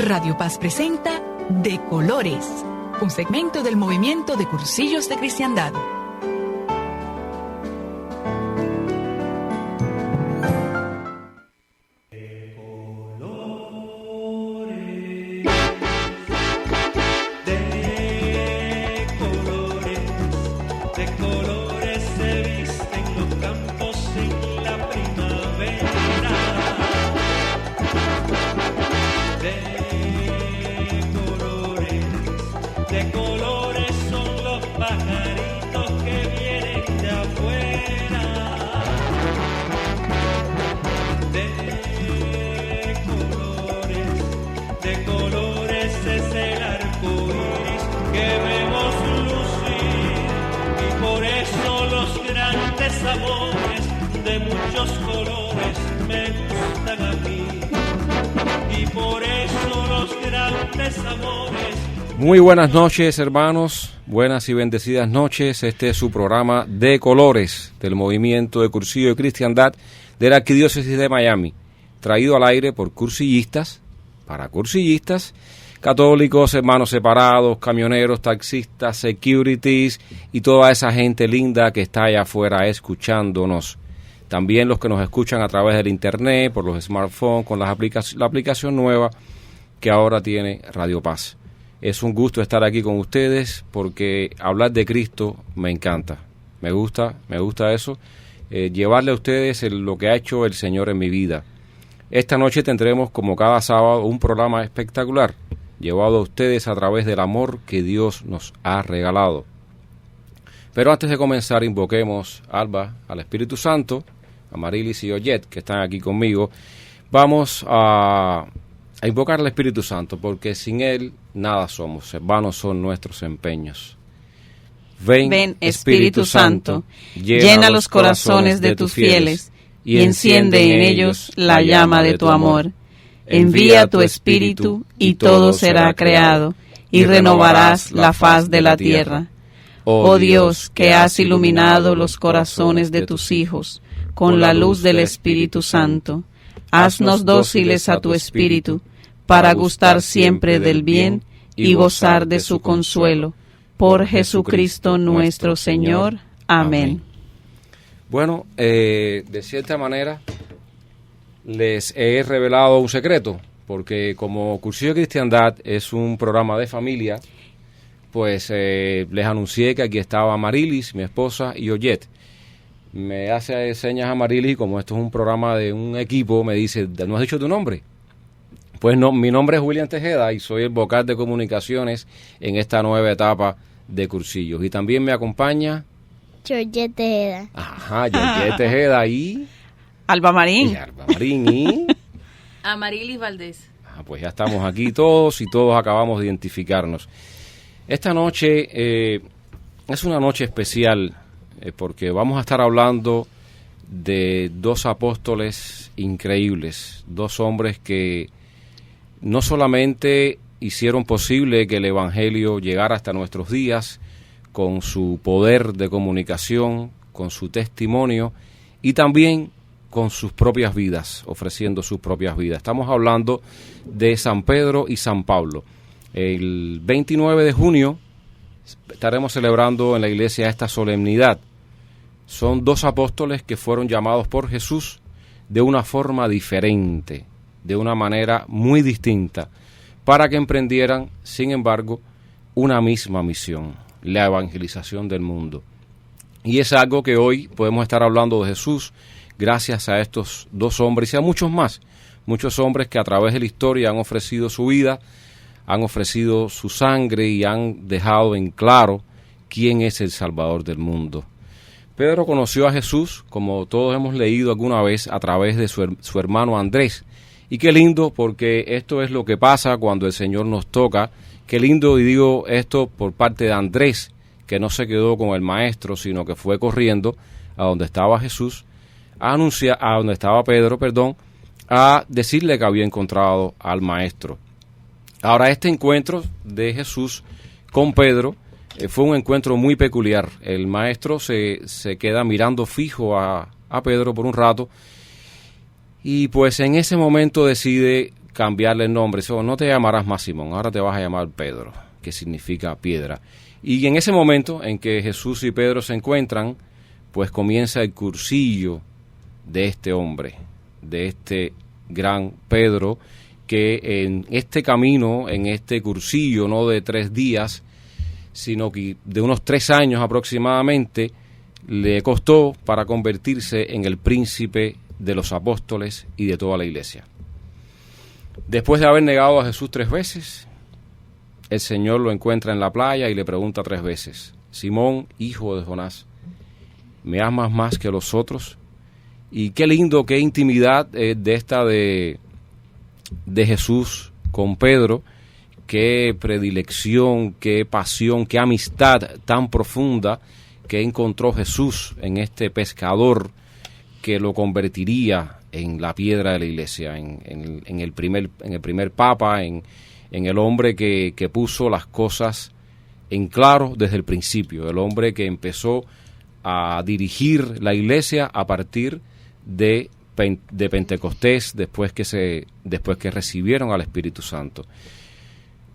Radio Paz presenta De Colores, un segmento del movimiento de Cursillos de Cristiandad. Muy buenas noches, hermanos, buenas y bendecidas noches. Este es su programa De Colores del Movimiento de Cursillo de Cristiandad de la Arquidiócesis de Miami, traído al aire por cursillistas, para cursillistas, católicos, hermanos separados, camioneros, taxistas, securities y toda esa gente linda que está allá afuera escuchándonos. También los que nos escuchan a través del internet, por los smartphones, con la aplicación nueva que ahora tiene Radio Paz. Es un gusto estar aquí con ustedes porque hablar de Cristo me encanta. Me gusta eso. Llevarle a ustedes lo que ha hecho el Señor en mi vida. Esta noche tendremos, como cada sábado, un programa espectacular, llevado a ustedes a través del amor que Dios nos ha regalado. Pero antes de comenzar, invoquemos, Alba, al Espíritu Santo, a Marilis y Oyet, que están aquí conmigo. Vamos a invocar al Espíritu Santo, porque sin Él nada somos, vanos son nuestros empeños. Ven, Espíritu Santo, llena los corazones de tus fieles, y enciende en ellos la llama de tu amor. Envía tu Espíritu, y todo será creado, y renovarás la faz de la tierra. Oh Dios, que has iluminado los corazones de tus hijos con la luz del Espíritu Santo, haznos dóciles a tu Espíritu, para gustar siempre del bien y gozar de su consuelo. Por Jesucristo nuestro Señor. Amén. Bueno, de cierta manera les he revelado un secreto, porque como Cursillo de Cristiandad es un programa de familia, pues les anuncié que aquí estaba Marilis, mi esposa, y Oyet. Me hace señas a Marilis, como esto es un programa de un equipo, me dice, ¿no has dicho tu nombre? Pues no, mi nombre es William Tejeda y soy el vocal de comunicaciones en esta nueva etapa de Cursillos. Y también me acompaña Georgette Tejeda. Ajá, Georgette Tejeda y Alba Marín. Y Alba Marín y Amarilis Valdés. Pues ya estamos aquí todos y todos acabamos de identificarnos. Esta noche es una noche especial porque vamos a estar hablando de dos apóstoles increíbles, dos hombres que no solamente hicieron posible que el Evangelio llegara hasta nuestros días con su poder de comunicación, con su testimonio y también con sus propias vidas, ofreciendo sus propias vidas. Estamos hablando de San Pedro y San Pablo. El 29 de junio estaremos celebrando en la iglesia esta solemnidad. Son dos apóstoles que fueron llamados por Jesús de una forma diferente, de una manera muy distinta, para que emprendieran, sin embargo, una misma misión, la evangelización del mundo. Y es algo que hoy podemos estar hablando de Jesús gracias a estos dos hombres y a muchos más, muchos hombres que a través de la historia han ofrecido su vida, han ofrecido su sangre y han dejado en claro quién es el Salvador del mundo. Pedro conoció a Jesús, como todos hemos leído alguna vez, a través de su hermano Andrés. Y qué lindo, porque esto es lo que pasa cuando el Señor nos toca. Qué lindo, y digo esto por parte de Andrés, que no se quedó con el maestro, sino que fue corriendo a donde estaba Jesús, a donde estaba Pedro, a decirle que había encontrado al maestro. Ahora, este encuentro de Jesús con Pedro fue un encuentro muy peculiar. El maestro se queda mirando fijo a Pedro por un rato y pues en ese momento decide cambiarle el nombre. Dice, no te llamarás más Simón, ahora te vas a llamar Pedro, que significa piedra. Y en ese momento en que Jesús y Pedro se encuentran, pues comienza el cursillo de este hombre, de este gran Pedro, que en este camino, en este cursillo, no de 3 días, sino que de unos 3 años aproximadamente, le costó para convertirse en el príncipe de los apóstoles y de toda la iglesia. Después de haber negado a Jesús 3 veces, el Señor lo encuentra en la playa y le pregunta 3 veces, Simón, hijo de Jonás, ¿me amas más que los otros? Y qué lindo, qué intimidad de esta de Jesús con Pedro, qué predilección, qué pasión, qué amistad tan profunda que encontró Jesús en este pescador que lo convertiría en la piedra de la iglesia, en el primer papa, en el hombre que puso las cosas en claro desde el principio, el hombre que empezó a dirigir la iglesia a partir de Pentecostés, después que recibieron al Espíritu Santo.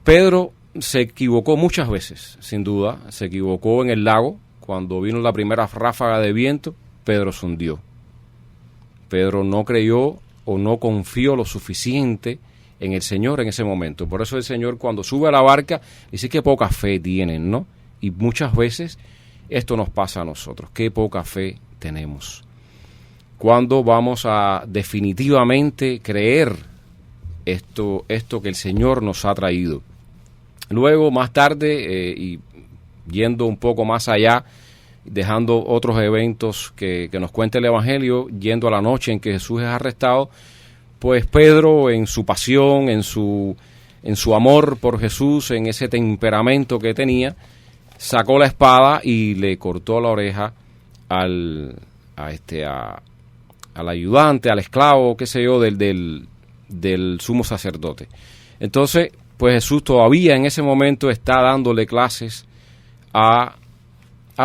Pedro se equivocó muchas veces, sin duda. Se equivocó en el lago. Cuando vino la primera ráfaga de viento, Pedro se hundió. Pedro no creyó o no confió lo suficiente en el Señor en ese momento. Por eso el Señor, cuando sube a la barca, dice que poca fe tienen, ¿no? Y muchas veces esto nos pasa a nosotros. Qué poca fe tenemos. Cuando vamos a definitivamente creer esto que el Señor nos ha traído. Luego, más tarde, y yendo un poco más allá, dejando otros eventos que nos cuenta el Evangelio, yendo a la noche en que Jesús es arrestado, pues Pedro, en su pasión, en su amor por Jesús, en ese temperamento que tenía, sacó la espada y le cortó la oreja al ayudante, al esclavo, qué sé yo, del sumo sacerdote. Entonces, pues Jesús todavía en ese momento está dándole clases a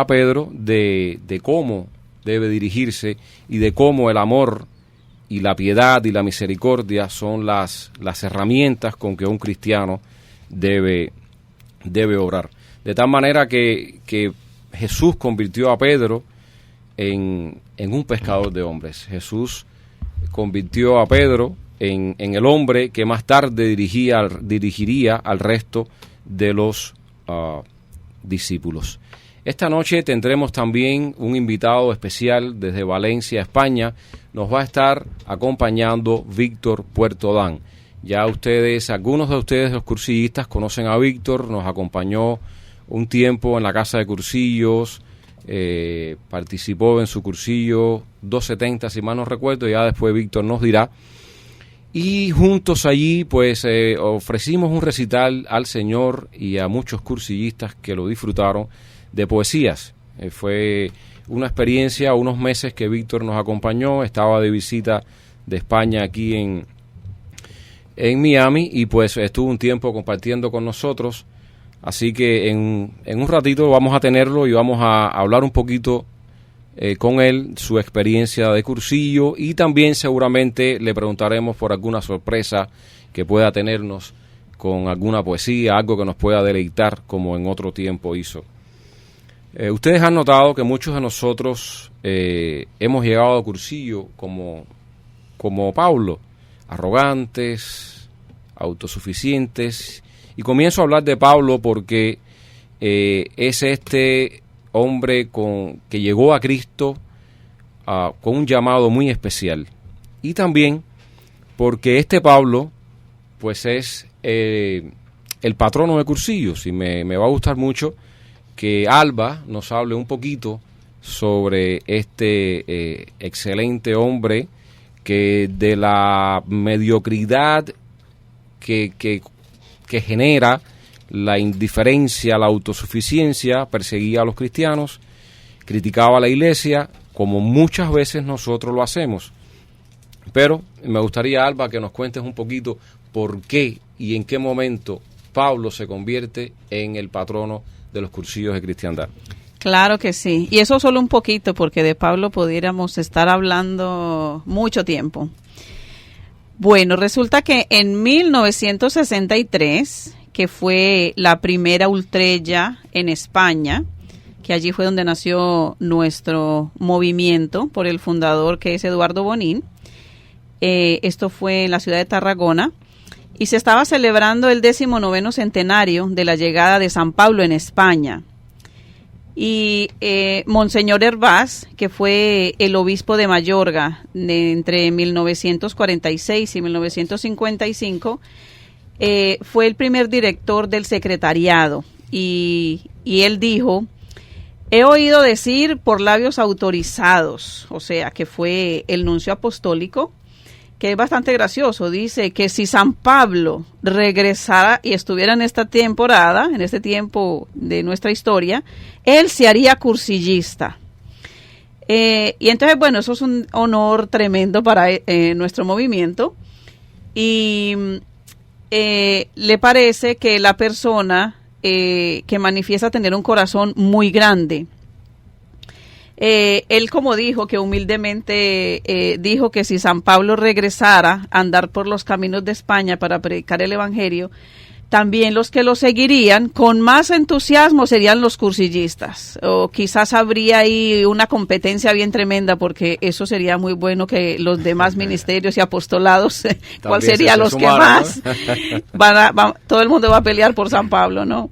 Pedro de cómo debe dirigirse y de cómo el amor y la piedad y la misericordia son las herramientas con que un cristiano debe obrar. De tal manera que Jesús convirtió a Pedro en un pescador de hombres. Jesús convirtió a Pedro en el hombre que más tarde dirigiría al resto de los discípulos. Esta noche tendremos también un invitado especial desde Valencia, España. Nos va a estar acompañando Víctor Puertodán. Ya algunos de ustedes, los cursillistas, conocen a Víctor. Nos acompañó un tiempo en la Casa de Cursillos, participó en su cursillo 270, si mal no recuerdo, ya después Víctor nos dirá. Y juntos allí pues ofrecimos un recital al Señor y a muchos cursillistas que lo disfrutaron de poesías. Fue una experiencia, unos meses que Víctor nos acompañó, estaba de visita de España aquí en Miami y pues estuvo un tiempo compartiendo con nosotros. Así que en un ratito vamos a tenerlo y vamos a hablar un poquito con él, su experiencia de cursillo, y también seguramente le preguntaremos por alguna sorpresa que pueda tenernos con alguna poesía, algo que nos pueda deleitar como en otro tiempo hizo. Ustedes han notado que muchos de nosotros hemos llegado a cursillo como Pablo, arrogantes, autosuficientes. Y comienzo a hablar de Pablo porque es este hombre que llegó a Cristo con un llamado muy especial. Y también porque este Pablo pues es el patrono de cursillos. Y me va a gustar mucho que Alba nos hable un poquito sobre este excelente hombre que de la mediocridad que genera la indiferencia, la autosuficiencia, perseguía a los cristianos, criticaba a la iglesia, como muchas veces nosotros lo hacemos. Pero me gustaría, Alba, que nos cuentes un poquito por qué y en qué momento Pablo se convierte en el patrono de los cursillos de cristiandad. Claro que sí, y eso solo un poquito, porque de Pablo pudiéramos estar hablando mucho tiempo. Bueno, resulta que en 1963, que fue la primera ultrella en España, que allí fue donde nació nuestro movimiento por el fundador, que es Eduardo Bonín. Esto fue en la ciudad de Tarragona y se estaba celebrando el 19º centenario de la llegada de San Pablo en España. Y Monseñor Hervás, que fue el obispo de Mayorga entre 1946 y 1955, fue el primer director del secretariado y él dijo: he oído decir por labios autorizados, o sea, que fue el nuncio apostólico, que es bastante gracioso. Dice que si San Pablo regresara y estuviera en esta temporada, en este tiempo de nuestra historia, él se haría cursillista. Y entonces, bueno, eso es un honor tremendo para nuestro movimiento. Y le parece que la persona que manifiesta tener un corazón muy grande. Él, como dijo, que humildemente dijo que si San Pablo regresara a andar por los caminos de España para predicar el Evangelio, también los que lo seguirían con más entusiasmo serían los cursillistas. O quizás habría ahí una competencia bien tremenda, porque eso sería muy bueno, que los demás ministerios y apostolados, ¿cuál sería los que más? Todo el mundo va a pelear por San Pablo, ¿no?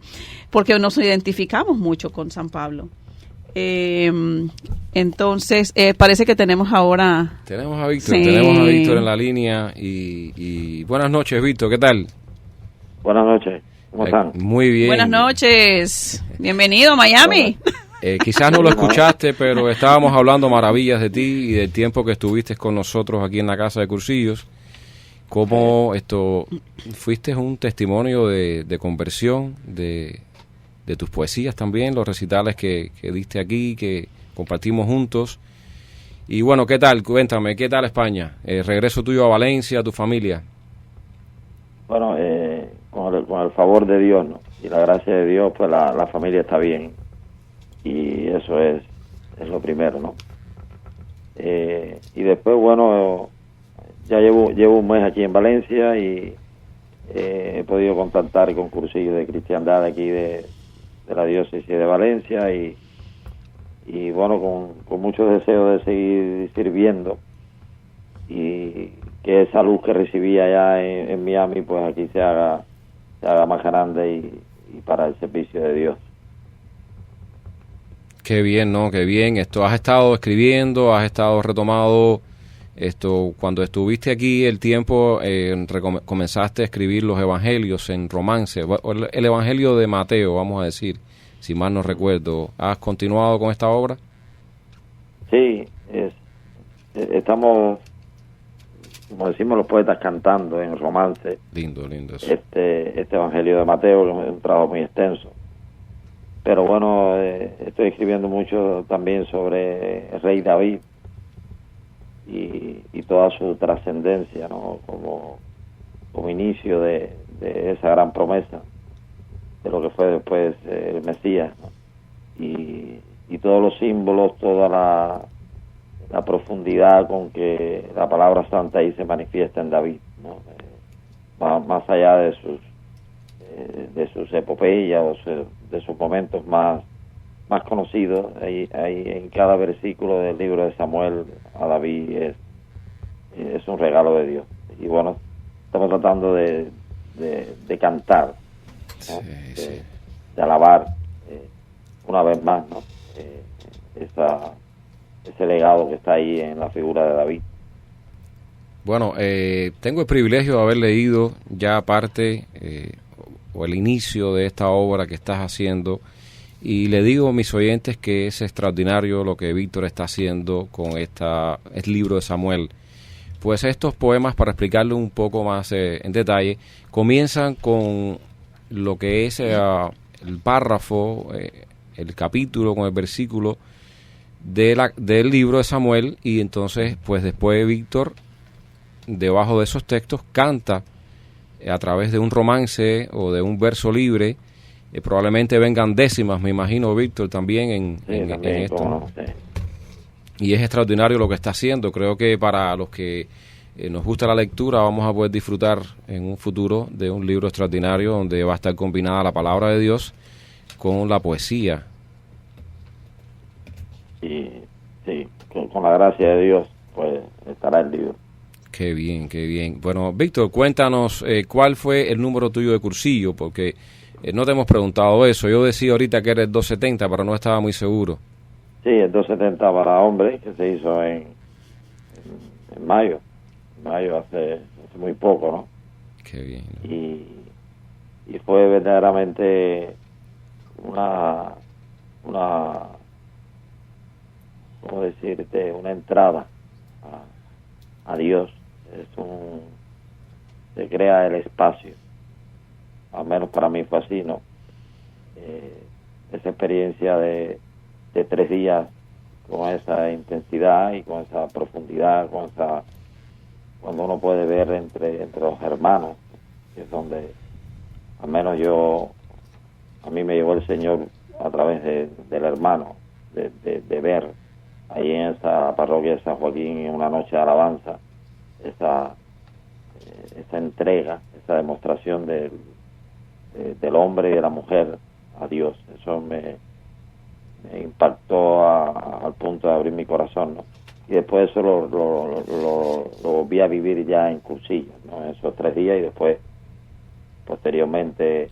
Porque nos identificamos mucho con San Pablo. Entonces, parece que tenemos ahora... Tenemos a Víctor, sí. Tenemos a Víctor en la línea y buenas noches, Víctor, ¿qué tal? Buenas noches, ¿cómo están? Muy bien. Buenas noches, bienvenido a Miami. Quizás no lo escuchaste, pero estábamos hablando maravillas de ti y del tiempo que estuviste con nosotros aquí en la Casa de Cursillos. Cómo fuiste un testimonio de conversión, de tus poesías también, los recitales que diste aquí, que compartimos juntos. Y bueno, ¿qué tal? Cuéntame, ¿qué tal España? Regreso tuyo a Valencia, a tu familia. Bueno, con el favor de Dios, ¿no? Y la gracia de Dios, pues la familia está bien. Y eso es lo primero, ¿no? Y después, bueno, ya llevo un mes aquí en Valencia y he podido contactar con cursillos de cristiandad aquí de la diócesis de Valencia y bueno, con mucho deseo de seguir sirviendo y que esa luz que recibía allá en Miami, pues aquí se haga más grande y para el servicio de Dios. Qué bien, ¿no? Qué bien. Has estado escribiendo, has estado retomado cuando estuviste aquí el tiempo, comenzaste a escribir los evangelios en romance, el evangelio de Mateo, vamos a decir, si mal no recuerdo. ¿Has continuado con esta obra? Sí, estamos, como decimos los poetas, cantando en romance. Lindo eso. Este evangelio de Mateo es un trabajo muy extenso. Pero bueno, estoy escribiendo mucho también sobre el rey David y toda su trascendencia, ¿no? Como inicio de esa gran promesa de lo que fue después el Mesías, ¿no? Y todos los símbolos, toda la profundidad con que la palabra santa ahí se manifiesta en David, ¿no? Más allá de sus epopeyas o de sus momentos más conocidos, ahí en cada versículo del libro de Samuel a David es un regalo de Dios. Y bueno, estamos tratando de cantar, ¿no? Sí. De alabar una vez más, ¿no? Ese legado que está ahí en la figura de David. Bueno, tengo el privilegio de haber leído ya parte o el inicio de esta obra que estás haciendo, y le digo a mis oyentes que es extraordinario lo que Víctor está haciendo con el libro de Samuel. Pues estos poemas, para explicarlo un poco más en detalle, comienzan con lo que es el párrafo, el capítulo con el versículo del libro de Samuel, y entonces pues después Víctor, debajo de esos textos, canta a través de un romance o de un verso libre. Probablemente vengan décimas, me imagino, Víctor, también en esto. No, sí. Y es extraordinario lo que está haciendo. Creo que para los que nos gusta la lectura, vamos a poder disfrutar en un futuro de un libro extraordinario donde va a estar combinada la palabra de Dios con la poesía. Y sí, con la gracia de Dios, pues estará el libro. Qué bien, qué bien. Bueno, Víctor, cuéntanos cuál fue el número tuyo de cursillo, porque no te hemos preguntado eso. Yo decía ahorita que era el 270, pero no estaba muy seguro. Sí, el 270 para hombres, que se hizo en mayo. Mayo hace muy poco, ¿no? Qué bien. Y fue verdaderamente una ¿cómo decirte? Una entrada a Dios. Se crea el espacio, al menos para mí fue así, ¿no? Esa experiencia de 3 días con esa intensidad y con esa profundidad, cuando uno puede ver entre los hermanos, que es donde al menos a mí me llevó el Señor a través del hermano, de ver ahí en esa parroquia de San Joaquín, en una noche de alabanza, esa entrega, esa demostración del hombre y de la mujer a Dios. Eso me impactó al punto de abrir mi corazón, ¿no? Y después eso lo volví a vivir ya en Cursillo, ¿no? Esos 3 días, y después posteriormente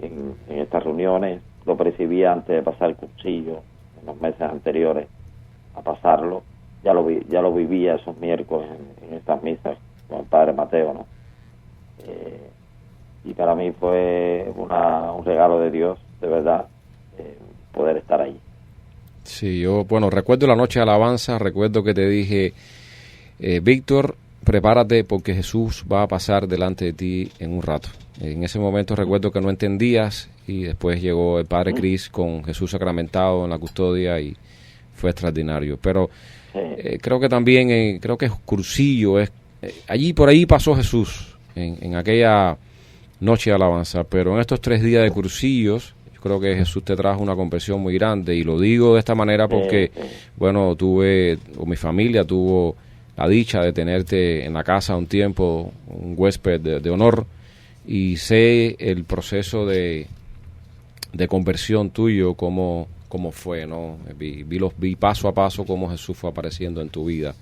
en estas reuniones lo percibía antes de pasar el Cursillo, en los meses anteriores a pasarlo, ya lo vivía esos miércoles en estas misas con el Padre Mateo, ¿no? Y para mí fue un regalo de Dios, de verdad, poder estar ahí. Sí, yo, recuerdo la noche de alabanza, recuerdo que te dije, Víctor, prepárate porque Jesús va a pasar delante de ti en un rato. En ese momento recuerdo que no entendías, y después llegó el Padre Cris con Jesús sacramentado en la custodia y fue extraordinario. Pero creo que también, creo que es Cursillo, allí por ahí pasó Jesús en aquella noche de alabanza, pero en estos 3 días de Cursillos, yo creo que Jesús te trajo una conversión muy grande, y lo digo de esta manera porque, mi familia tuvo la dicha de tenerte en la casa un tiempo, un huésped de honor, y sé el proceso de conversión tuyo, cómo fue, ¿no? Vi paso a paso cómo Jesús fue apareciendo en tu vida.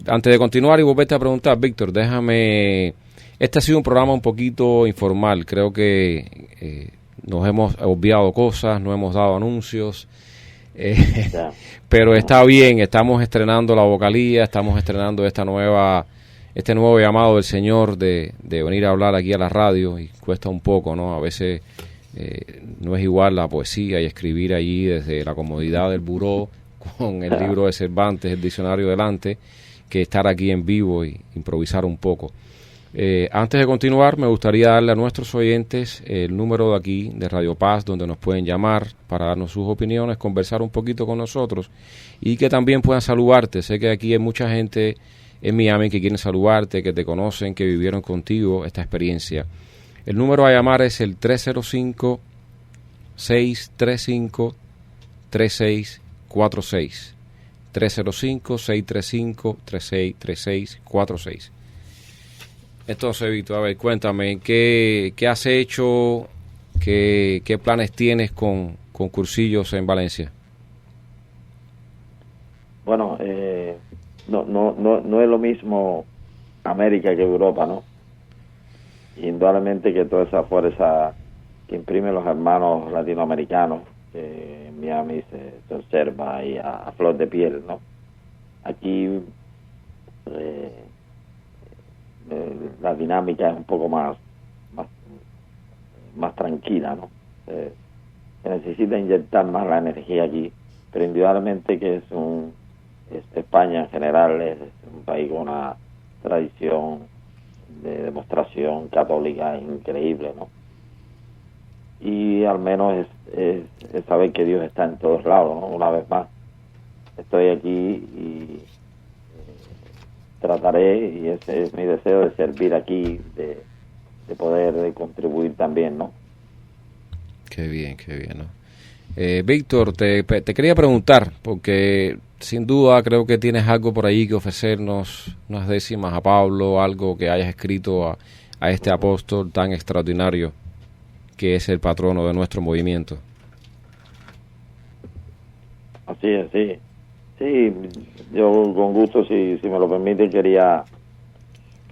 Antes de continuar y volverte a preguntar, Víctor, déjame... Este ha sido un programa un poquito informal. Creo que nos hemos obviado cosas, no hemos dado anuncios, pero está bien. Estamos estrenando la vocalía, estamos estrenando este nuevo llamado del Señor de venir a hablar aquí a la radio, y cuesta un poco, ¿no? A veces no es igual la poesía y escribir allí desde la comodidad del buró con el libro de Cervantes, el diccionario delante, que estar aquí en vivo y improvisar un poco. Antes de continuar, me gustaría darle a nuestros oyentes el número de aquí, de Radio Paz, donde nos pueden llamar para darnos sus opiniones, conversar un poquito con nosotros, y que también puedan saludarte. Sé que aquí hay mucha gente en Miami que quieren saludarte, que te conocen, que vivieron contigo esta experiencia. El número a llamar es el 305-635-3646. 305-635-3646. Entonces, Víctor, a ver, cuéntame, ¿qué has hecho? ¿Qué planes tienes con Cursillos en Valencia? Bueno, no es lo mismo América que Europa, ¿no? Indudablemente que toda esa fuerza que imprimen los hermanos latinoamericanos, que en Miami se observa ahí a flor de piel, ¿no? Aquí la dinámica es un poco más tranquila, ¿no? Se necesita inyectar más la energía aquí, pero indudablemente que España en general es un país con una tradición de demostración católica increíble, ¿no? Y al menos es saber que Dios está en todos lados, ¿no? Una vez más, estoy aquí y trataré, y ese es mi deseo, de servir aquí, de poder contribuir también, ¿no? Qué bien, ¿no? Víctor, te quería preguntar, porque sin duda creo que tienes algo por ahí que ofrecernos, unas décimas a Pablo, algo que hayas escrito a este apóstol tan extraordinario que es el patrono de nuestro movimiento. Así es, sí. Sí, yo con gusto, si me lo permite, quería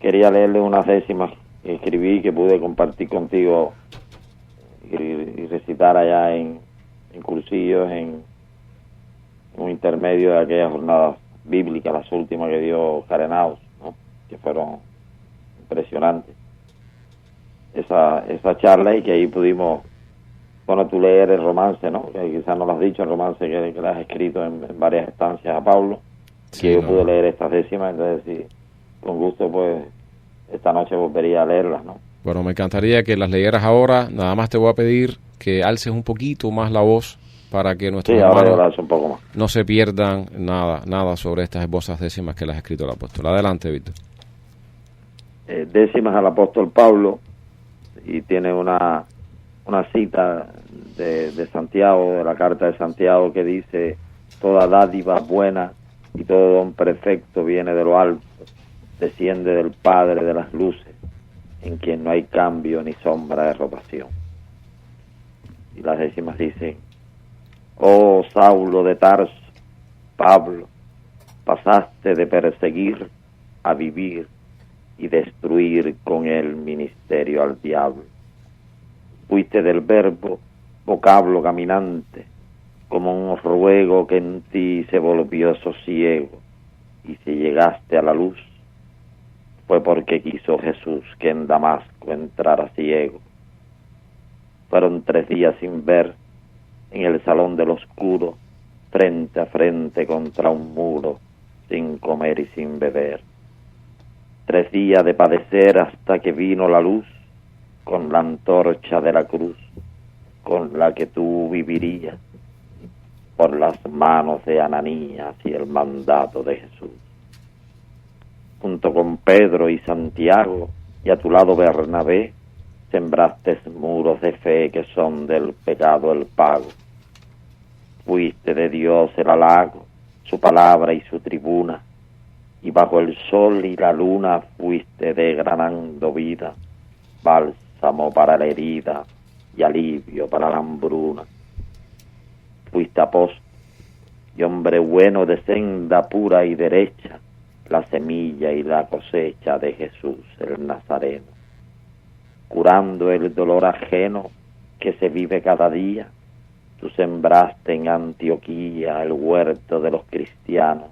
leerle unas décimas que escribí, que pude compartir contigo y recitar allá en cursillos, en un intermedio de aquellas jornadas bíblicas, las últimas que dio Carenaos, ¿no? Que fueron impresionantes. Esa charla, y que ahí pudimos, bueno, tú leer el romance, ¿no? Que quizás no lo has dicho, el romance que le has escrito en varias estancias a Pablo, sí, que yo pude leer estas décimas, entonces sí, con gusto, pues, esta noche volvería a leerlas, ¿no? Bueno, me encantaría que las leyeras ahora. Nada más te voy a pedir que alces un poquito más la voz para que nuestros hermanos un poco más. No se pierdan nada sobre estas hermosas décimas que las ha escrito el apóstol. Adelante, Víctor. Décimas al apóstol Pablo, y tiene una cita de Santiago, de la carta de Santiago, que dice: toda dádiva buena y todo don perfecto viene de lo alto, desciende del Padre de las luces, en quien no hay cambio ni sombra de rotación. Y las décimas dicen: oh Saulo de Tarso, Pablo, pasaste de perseguir a vivir y destruir con el ministerio al diablo. Fuiste del verbo vocablo caminante, como un ruego que en ti se volvió sosiego, y si llegaste a la luz, fue porque quiso Jesús que en Damasco entrara ciego. Fueron 3 días sin ver, en el salón del oscuro, frente a frente contra un muro, sin comer y sin beber. 3 días de padecer hasta que vino la luz, con la antorcha de la cruz, con la que tú vivirías, por las manos de Ananías y el mandato de Jesús. Junto con Pedro y Santiago, y a tu lado Bernabé, sembraste muros de fe que son del pecado el pago. Fuiste de Dios el halago, su palabra y su tribuna, y bajo el sol y la luna fuiste degranando vida, bálsamo para la herida y alivio para la hambruna. Fuiste apóstol y hombre bueno de senda pura y derecha, la semilla y la cosecha de Jesús el Nazareno. Curando el dolor ajeno que se vive cada día, tú sembraste en Antioquía el huerto de los cristianos,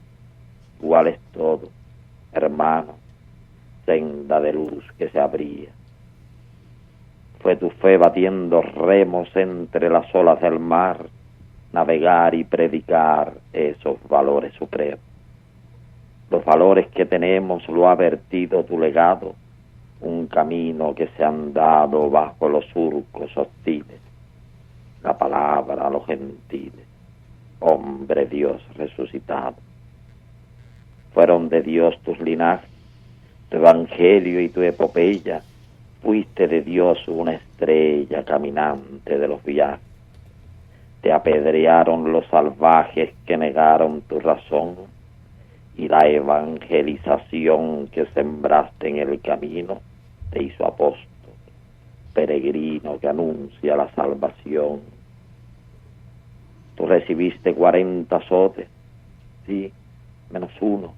iguales todos, hermanos, senda de luz que se abría. Fue tu fe batiendo remos entre las olas del mar, navegar y predicar esos valores supremos. Los valores que tenemos lo ha vertido tu legado, un camino que se ha andado bajo los surcos hostiles, la palabra a los gentiles, hombre Dios resucitado. Fueron de Dios tus linajes, tu evangelio y tu epopeya, fuiste de Dios una estrella caminante de los viajes. Te apedrearon los salvajes que negaron tu razón, y la evangelización que sembraste en el camino te hizo apóstol, peregrino que anuncia la salvación. Tú recibiste 40 azotes, sí, menos uno,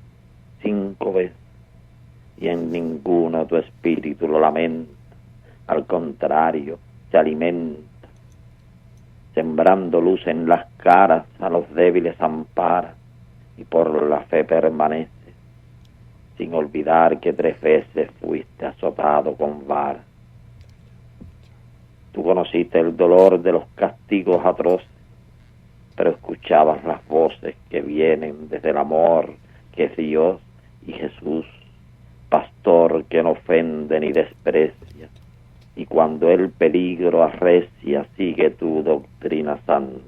5 veces, y en ninguno tu espíritu lo lamenta, al contrario, se alimenta, sembrando luz en las caras, a los débiles ampara, y por la fe permanece, sin olvidar que 3 veces fuiste azotado con vara. Tú conociste el dolor de los castigos atroces, pero escuchabas las voces que vienen desde el amor que es Dios y Jesús, pastor que no ofende ni desprecia, y cuando el peligro arrecia sigue tu doctrina santa,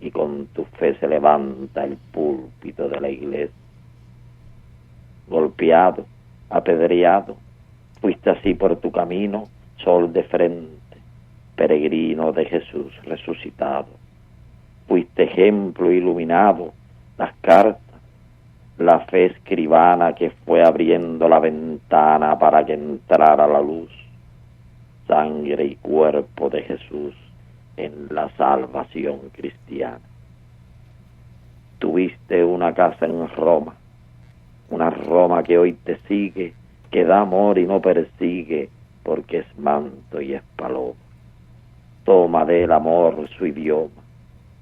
y con tu fe se levanta el púlpito de la iglesia. Golpeado, apedreado, fuiste así por tu camino, sol de frente, peregrino de Jesús resucitado. fuiste ejemplo iluminado, las cartas, la fe escribana que fue abriendo la ventana para que entrara la luz, sangre y cuerpo de Jesús en la salvación cristiana. Tuviste una casa en Roma, una Roma que hoy te sigue, que da amor y no persigue, porque es manto y es paloma. Toma del amor su idioma,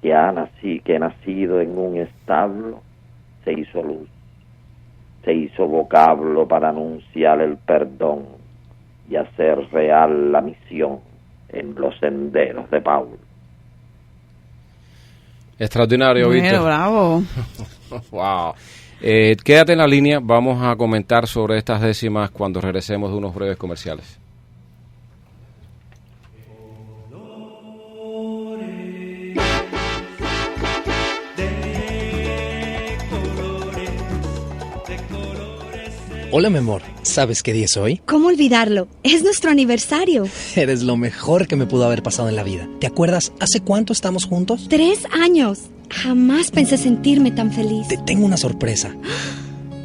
que nacido en un establo, se hizo luz, se hizo vocablo para anunciar el perdón y hacer real la misión en los senderos de Paulo. Extraordinario, Víctor. Bravo. Wow. Quédate en la línea, vamos a comentar sobre estas décimas cuando regresemos de unos breves comerciales. Hola, mi amor. ¿Sabes qué día es hoy? ¿Cómo olvidarlo? Es nuestro aniversario. Eres lo mejor que me pudo haber pasado en la vida. ¿Te acuerdas hace cuánto estamos juntos? 3 años. Jamás pensé sentirme tan feliz. Te tengo una sorpresa.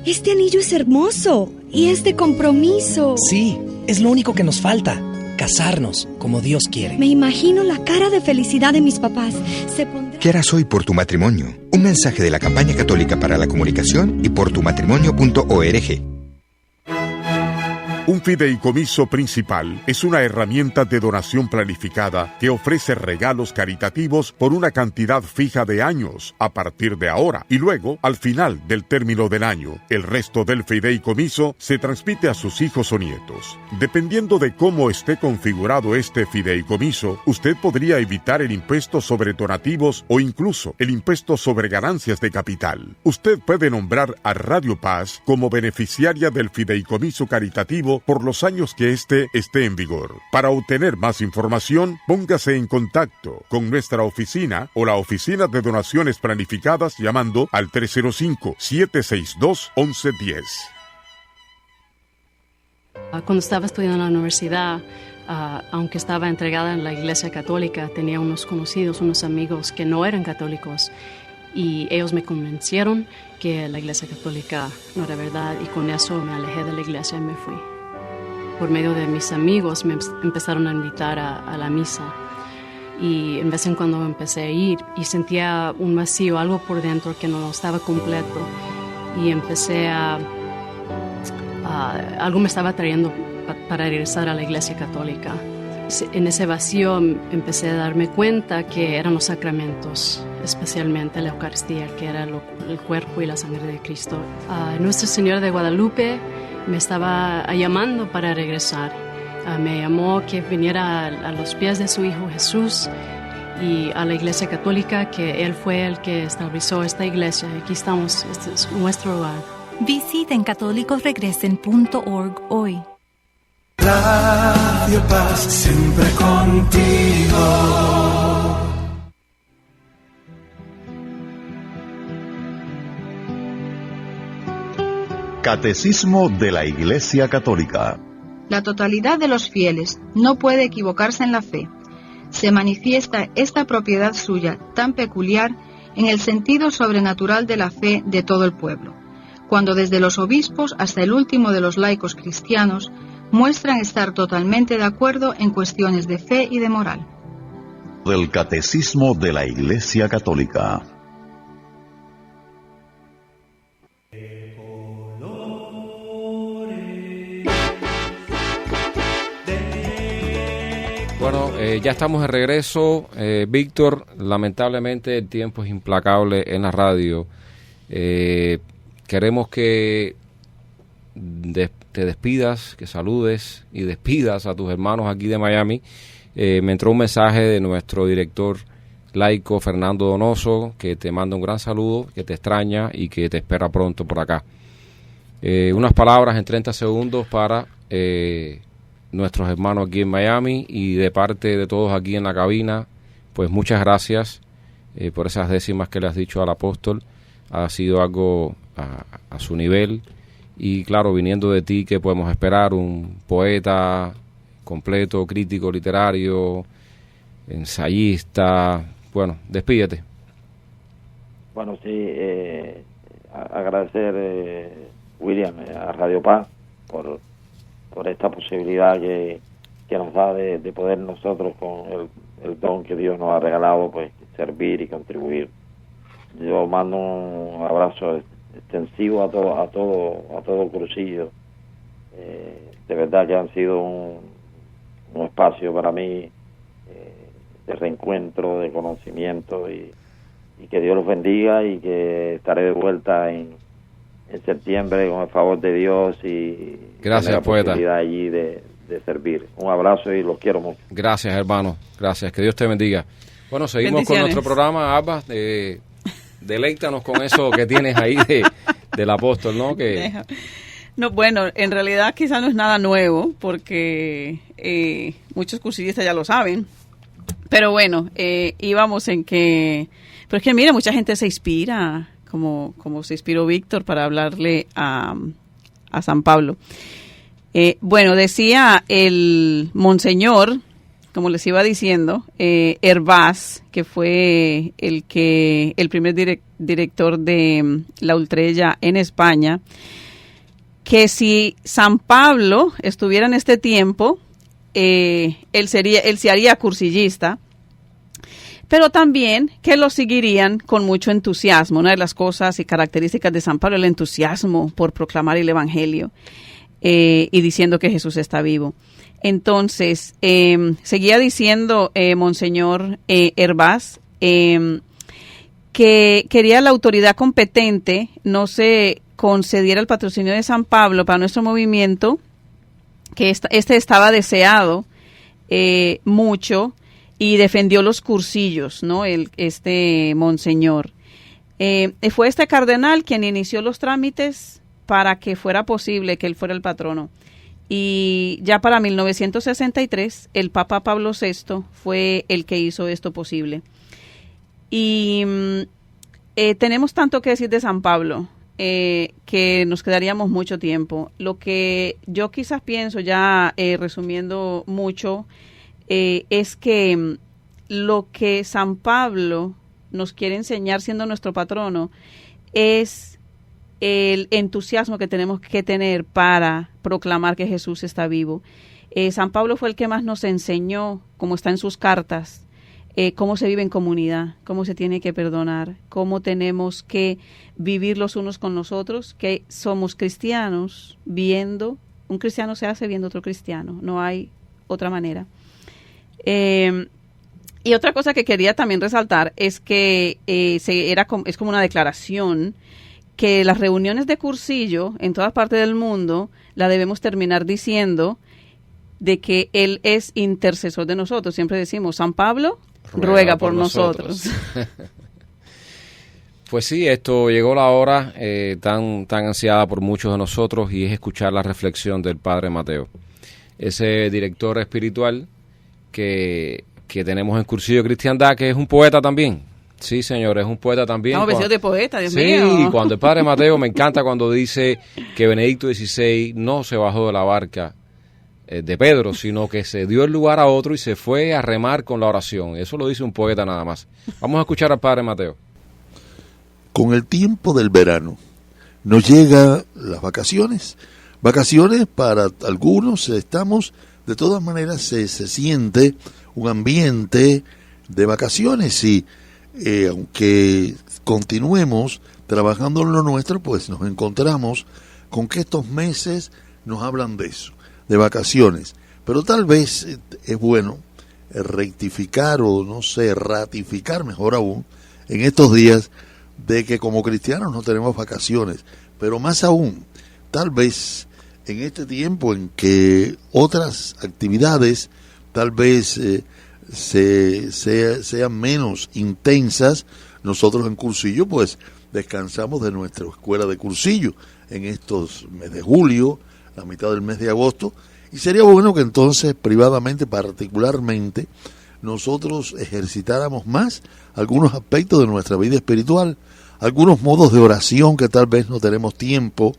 Este anillo es hermoso. Y es de compromiso. Sí, es lo único que nos falta. Casarnos como Dios quiere. Me imagino la cara de felicidad de mis papás. ¿Qué harás hoy por tu matrimonio? Un mensaje de la Campaña Católica para la Comunicación y por tumatrimonio.org. Un fideicomiso principal es una herramienta de donación planificada que ofrece regalos caritativos por una cantidad fija de años a partir de ahora y luego, al final del término del año, el resto del fideicomiso se transmite a sus hijos o nietos. Dependiendo de cómo esté configurado este fideicomiso, usted podría evitar el impuesto sobre donativos o incluso el impuesto sobre ganancias de capital. Usted puede nombrar a Radio Paz como beneficiaria del fideicomiso caritativo por los años que éste esté en vigor. Para obtener más información, póngase en contacto con nuestra oficina o la Oficina de Donaciones Planificadas llamando al 305-762-1110. Cuando estaba estudiando en la universidad, aunque estaba entregada en la Iglesia Católica, tenía unos conocidos, unos amigos que no eran católicos, y ellos me convencieron que la Iglesia Católica no era verdad, y con eso me alejé de la iglesia y me fui. Por medio de mis amigos me empezaron a invitar a la misa, y en vez en cuando empecé a ir y sentía un vacío, algo por dentro que no estaba completo, y empecé algo me estaba trayendo para regresar a la Iglesia Católica. En ese vacío empecé a darme cuenta que eran los sacramentos, especialmente la Eucaristía, que era el cuerpo y la sangre de Cristo. Nuestra Señora de Guadalupe me estaba llamando para regresar. Me llamó que viniera a los pies de su Hijo Jesús y a la Iglesia Católica, que Él fue el que estableció esta iglesia. Aquí estamos, este es nuestro hogar. Visiten catolicosregresen.org hoy. Radio Paz, siempre contigo. Catecismo de la Iglesia Católica. La totalidad de los fieles no puede equivocarse en la fe. Se manifiesta esta propiedad suya tan peculiar en el sentido sobrenatural de la fe de todo el pueblo, cuando desde los obispos hasta el último de los laicos cristianos muestran estar totalmente de acuerdo en cuestiones de fe y de moral. Del Catecismo de la Iglesia Católica. Bueno, ya estamos de regreso. Víctor, lamentablemente el tiempo es implacable en la radio. Queremos que te despidas, que saludes y despidas a tus hermanos aquí de Miami. Me entró un mensaje de nuestro director laico, Fernando Donoso, que te manda un gran saludo, que te extraña y que te espera pronto por acá. Unas palabras en 30 segundos para nuestros hermanos aquí en Miami, y de parte de todos aquí en la cabina, pues muchas gracias por esas décimas que le has dicho al apóstol. Ha sido algo a su nivel, y claro, viniendo de ti, ¿qué podemos esperar? Un poeta completo, crítico literario, ensayista. Bueno, despídete. Bueno, sí, agradecer, William, a Radio Paz por esta posibilidad que nos da de poder nosotros, con el don que Dios nos ha regalado, pues servir y contribuir. Yo mando un abrazo extensivo a todo Crucillo. De verdad que han sido un espacio para mí de reencuentro, de conocimiento, y que Dios los bendiga, y que estaré de vuelta en septiembre con el favor de Dios, y gracias, la poeta, posibilidad allí de servir. Un abrazo y los quiero mucho. Gracias, hermano, gracias, que Dios te bendiga. Bueno, seguimos con nuestro programa, Abba. Deleítanos con eso que tienes ahí del apóstol, ¿no? No, bueno, en realidad quizás no es nada nuevo, porque muchos cursillistas ya lo saben. Pero bueno, íbamos en que... Pero es que mira, mucha gente se inspira, como se inspiró Víctor para hablarle a San Pablo. Bueno, decía el monseñor, como les iba diciendo, Hervás, que fue el primer director de la Ultrella en España, que si San Pablo estuviera en este tiempo, él se haría cursillista, pero también que lo seguirían con mucho entusiasmo. Una de las cosas y características de San Pablo es el entusiasmo por proclamar el Evangelio y diciendo que Jesús está vivo. Entonces, seguía diciendo Monseñor Hervás que quería la autoridad competente no se concediera el patrocinio de San Pablo para nuestro movimiento, que este estaba deseado mucho, y defendió los cursillos, ¿no? Este monseñor. Fue este cardenal quien inició los trámites para que fuera posible que él fuera el patrono. Y ya para 1963, el Papa Pablo VI fue el que hizo esto posible. Y tenemos tanto que decir de San Pablo, que nos quedaríamos mucho tiempo. Lo que yo quizás pienso, ya resumiendo mucho, es que lo que San Pablo nos quiere enseñar siendo nuestro patrono es el entusiasmo que tenemos que tener para proclamar que Jesús está vivo. San Pablo fue el que más nos enseñó, como está en sus cartas, cómo se vive en comunidad, cómo se tiene que perdonar, cómo tenemos que vivir los unos con los otros, que somos cristianos viendo, un cristiano se hace viendo otro cristiano, no hay otra manera. Y otra cosa que quería también resaltar es que es como una declaración que las reuniones de cursillo en todas partes del mundo la debemos terminar diciendo de que Él es intercesor de nosotros. Siempre decimos, San Pablo ruega por nosotros. Pues sí, esto llegó la hora tan ansiada por muchos de nosotros, y es escuchar la reflexión del Padre Mateo, ese director espiritual que tenemos en Cursillo de Cristiandad, que es un poeta también. Sí, señor, es un poeta también. Estamos vestidos de poeta, Dios mío. Sí, cuando el Padre Mateo, me encanta cuando dice que Benedicto XVI no se bajó de la barca de Pedro, sino que se dio el lugar a otro y se fue a remar con la oración. Eso lo dice un poeta nada más. Vamos a escuchar al Padre Mateo. Con el tiempo del verano nos llegan las vacaciones. Vacaciones para algunos, de todas maneras se siente un ambiente de vacaciones, y aunque continuemos trabajando en lo nuestro, pues nos encontramos con que estos meses nos hablan de eso, de vacaciones. Pero tal vez es bueno rectificar, o no sé, ratificar mejor aún, en estos días, de que como cristianos no tenemos vacaciones. Pero más aún, tal vez en este tiempo en que otras actividades tal vez sean menos intensas, nosotros en Cursillo pues descansamos de nuestra escuela de Cursillo en estos meses de julio, la mitad del mes de agosto, y sería bueno que entonces privadamente, particularmente, nosotros ejercitáramos más algunos aspectos de nuestra vida espiritual, algunos modos de oración que tal vez no tenemos tiempo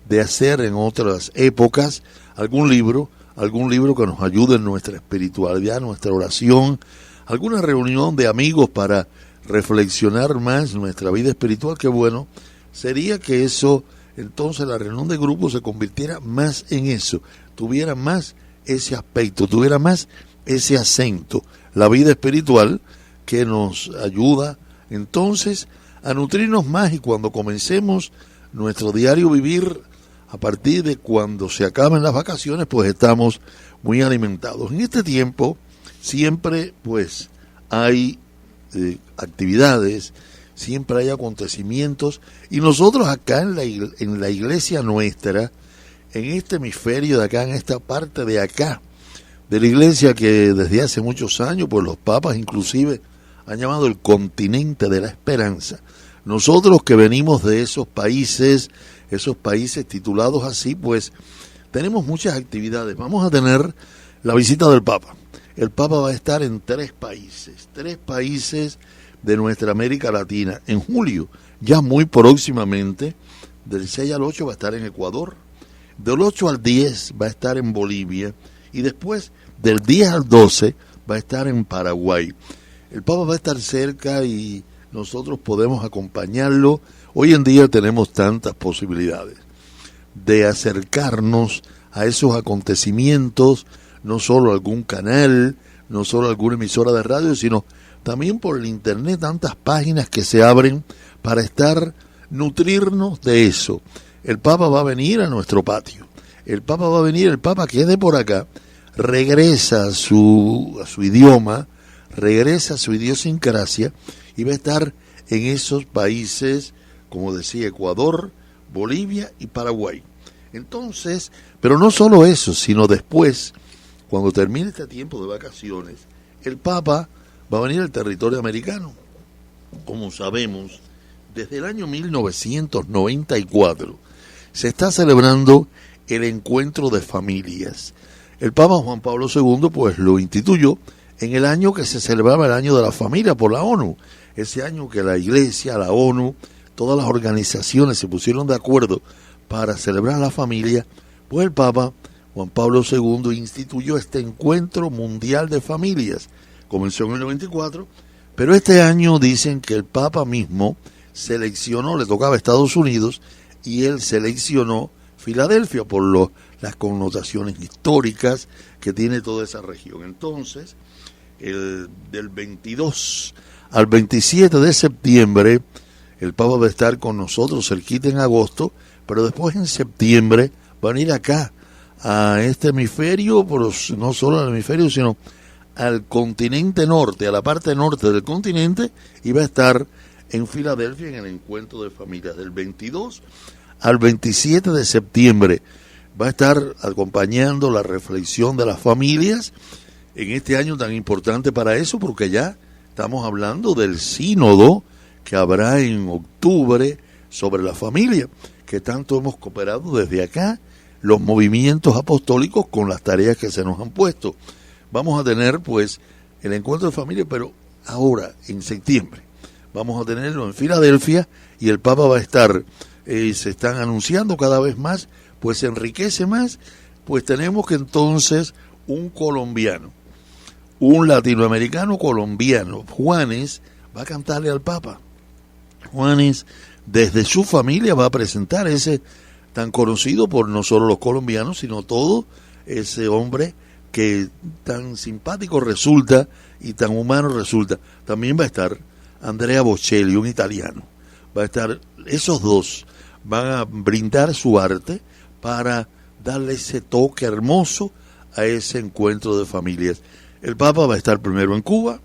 de hacer en otras épocas, algún libro que nos ayude en nuestra espiritualidad, nuestra oración, alguna reunión de amigos para reflexionar más nuestra vida espiritual, qué bueno sería que eso, entonces la reunión de grupo se convirtiera más en eso, tuviera más ese aspecto, tuviera más ese acento, la vida espiritual, que nos ayuda entonces a nutrirnos más, y cuando comencemos nuestro diario vivir, a partir de cuando se acaben las vacaciones, pues estamos muy alimentados. En este tiempo siempre pues hay actividades, siempre hay acontecimientos, y nosotros acá en la iglesia nuestra, en este hemisferio de acá, en esta parte de acá de la iglesia, que desde hace muchos años pues los papas inclusive han llamado el continente de la esperanza. Nosotros que venimos de esos países titulados así, pues tenemos muchas actividades. Vamos a tener la visita del Papa. El Papa va a estar en tres países de nuestra América Latina. En julio, ya muy próximamente, del 6 al 8 va a estar en Ecuador, del 8 al 10 va a estar en Bolivia, y después del 10 al 12 va a estar en Paraguay. El Papa va a estar cerca y nosotros podemos acompañarlo. Hoy en día tenemos tantas posibilidades de acercarnos a esos acontecimientos, no solo algún canal, no solo alguna emisora de radio, sino también por el internet, tantas páginas que se abren para nutrirnos de eso. El Papa va a venir a nuestro patio. El Papa que es de por acá, regresa a su idioma, regresa a su idiosincrasia, y va a estar en esos países, como decía, Ecuador, Bolivia y Paraguay. Entonces, pero no solo eso, sino después, cuando termine este tiempo de vacaciones, el Papa va a venir al territorio americano. Como sabemos, desde el año 1994 se está celebrando el encuentro de familias. El Papa Juan Pablo II pues lo instituyó en el año que se celebraba el año de la familia por la ONU. Ese año que la Iglesia, la ONU, todas las organizaciones se pusieron de acuerdo para celebrar la familia, pues el Papa Juan Pablo II instituyó este encuentro mundial de familias. Comenzó en el 94, pero este año dicen que el Papa mismo seleccionó, le tocaba a Estados Unidos, y él seleccionó Filadelfia por las connotaciones históricas que tiene toda esa región. Entonces, del 22 al 27 de septiembre, el Papa va a estar con nosotros cerquita en agosto, pero después en septiembre va a venir acá, a este hemisferio, pero no solo al hemisferio, sino al continente norte, a la parte norte del continente, y va a estar en Filadelfia en el encuentro de familias. Del 22 al 27 de septiembre va a estar acompañando la reflexión de las familias en este año tan importante para eso, porque ya estamos hablando del sínodo que habrá en octubre sobre la familia, que tanto hemos cooperado desde acá, los movimientos apostólicos, con las tareas que se nos han puesto. Vamos a tener pues el encuentro de familia, pero ahora en septiembre vamos a tenerlo en Filadelfia, y el Papa va a estar, se están anunciando cada vez más, pues se enriquece más, pues tenemos que entonces un colombiano, un latinoamericano colombiano, Juanes, va a cantarle al Papa. Juanes, desde su familia, va a presentar ese tan conocido por no solo los colombianos, sino todo ese hombre que tan simpático resulta y tan humano resulta. También va a estar Andrea Bocelli, un italiano. Va a estar, esos dos van a brindar su arte para darle ese toque hermoso a ese encuentro de familias. El Papa va a estar primero en Cuba,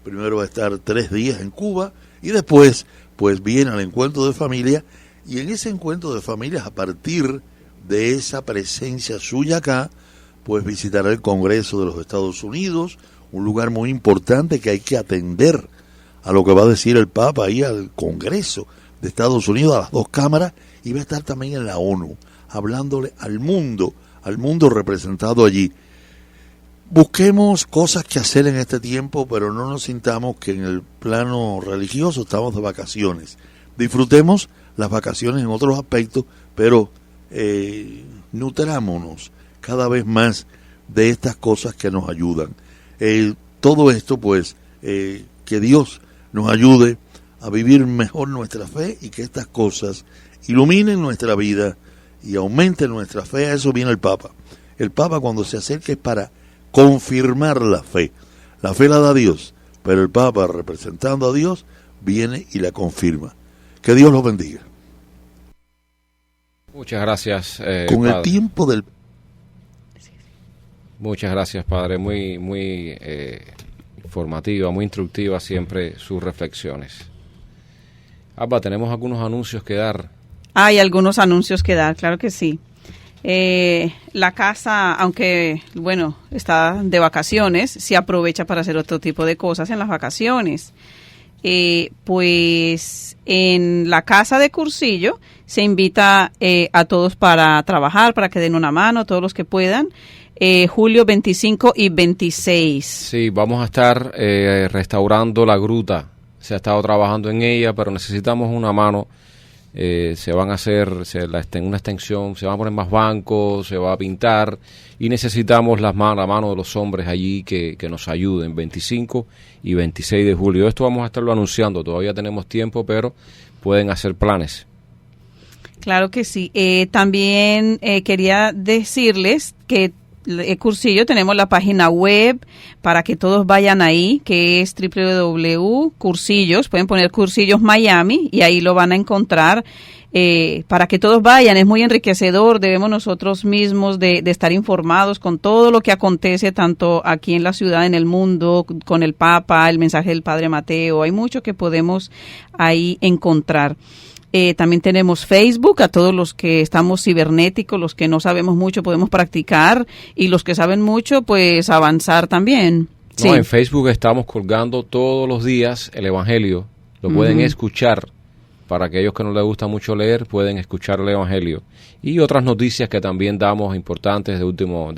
primero va a estar 3 días en Cuba, y después pues viene al encuentro de familia, y en ese encuentro de familias, a partir de esa presencia suya acá, pues visitará el Congreso de los Estados Unidos, un lugar muy importante que hay que atender a lo que va a decir el Papa ahí al Congreso de Estados Unidos, a las 2 cámaras, y va a estar también en la ONU, hablándole al mundo representado allí. Busquemos cosas que hacer en este tiempo, pero no nos sintamos que en el plano religioso estamos de vacaciones. Disfrutemos las vacaciones en otros aspectos, pero nutrámonos cada vez más de estas cosas que nos ayudan. Todo esto, pues, que Dios nos ayude a vivir mejor nuestra fe y que estas cosas iluminen nuestra vida y aumenten nuestra fe. A eso viene el Papa. El Papa, cuando se acerca, es para confirmar la fe. La fe la da Dios, pero el Papa, representando a Dios, viene y la confirma. Que Dios los bendiga. Muchas gracias, con padre. El tiempo del... Muchas gracias, padre. Muy informativa, muy instructiva siempre sus reflexiones. Alba, tenemos algunos anuncios que dar. Hay algunos anuncios que dar, claro que sí. La casa, aunque, bueno, está de vacaciones, se aprovecha para hacer otro tipo de cosas en las vacaciones. Pues en la casa de Cursillo se invita a todos para trabajar, para que den una mano, todos los que puedan. Julio 25 y 26. Sí, vamos a estar restaurando la gruta. Se ha estado trabajando en ella, pero necesitamos una mano. Se van a hacer una extensión, se van a poner más bancos, se va a pintar y necesitamos la mano de los hombres allí que nos ayuden. 25 y 26 de julio. Esto vamos a estarlo anunciando, todavía tenemos tiempo, pero pueden hacer planes. Claro que sí. También quería decirles que Cursillo tenemos la página web para que todos vayan ahí, que es www.cursillos, pueden poner Cursillos Miami y ahí lo van a encontrar, para que todos vayan. Es muy enriquecedor, debemos nosotros mismos de estar informados con todo lo que acontece tanto aquí en la ciudad, en el mundo, con el Papa, el mensaje del Padre Mateo, hay mucho que podemos ahí encontrar. También tenemos Facebook, a todos los que estamos cibernéticos, los que no sabemos mucho podemos practicar y los que saben mucho pues avanzar también. Sí. No, en Facebook estamos colgando todos los días el Evangelio, lo pueden escuchar, para aquellos que no les gusta mucho leer pueden escuchar el Evangelio y otras noticias que también damos importantes de último